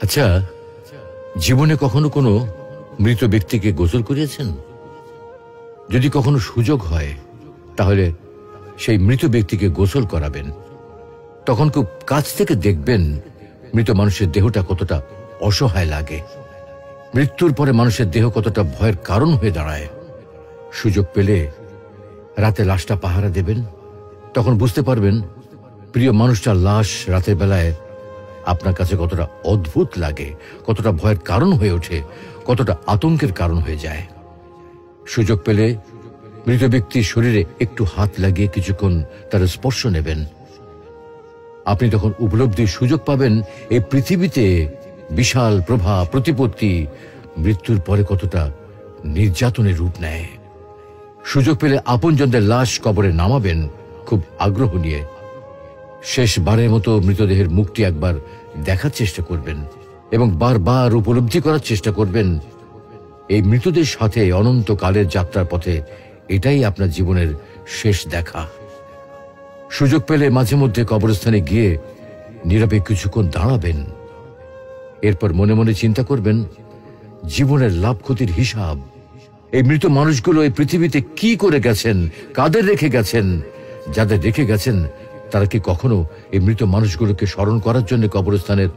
আচ্ছা, জীবনে কখনো কোনো মৃত ব্যক্তিকে গোসল করিয়েছেন? যদি কখনো সুযোগ হয় তাহলে সেই মৃত ব্যক্তিকে গোসল করাবেন। তখন খুব কাছ থেকে দেখবেন মৃত মানুষের দেহটা কতটা অসহায় লাগে, মৃত্যুর পরে মানুষের দেহ কতটা ভয়ের কারণ হয়ে দাঁড়ায়। সুযোগ পেলে রাতে লাশটা পাহারা দেবেন, তখন বুঝতে পারবেন প্রিয় মানুষটার লাশ রাতের বেলায় আপনার কাছে কতটা অদ্ভুত লাগে, কতটা ভয়ের কারণ হয়ে ওঠে, কতটা আতঙ্কের কারণ হয়ে যায়। সুযোগ পেলে মৃত ব্যক্তির শরীরে একটু হাত লাগিয়ে কিছুক্ষণ তার স্পর্শ নেবেন। আপনি তখন উপলব্ধির সুযোগ পাবেন এই পৃথিবীতে বিশাল প্রভাব প্রতিপত্তি মৃত্যুর পরে কতটা নির্যাতনের রূপ নেয়। সুযোগ পেলে আপনজনদের লাশ কবরে নামাবেন খুব আগ্রহ নিয়ে। শেষবারের মতো মৃতদেহের মুখটি একবার দেখার চেষ্টা করবেন এবং বারবার উপলব্ধি করার চেষ্টা করবেন এই মৃতদের সাথে অনন্তকালের যাত্রার পথে এটাই আপনার জীবনের শেষ দেখা। সুযোগ পেলে মাঝে মধ্যে কবরস্থানে গিয়ে নীরবে কিছুক্ষণ দাঁড়াবেন। এরপর মনে মনে চিন্তা করবেন জীবনের লাভ ক্ষতির হিসাব। এই মৃত মানুষগুলো এই পৃথিবীতে কি করে গেছেন, কাদের রেখে গেছেন, যাদের রেখে গেছেন তারা কি কখনো এই মৃত মানুষগুলোকে স্মরণ করার জন্য কবরস্থানের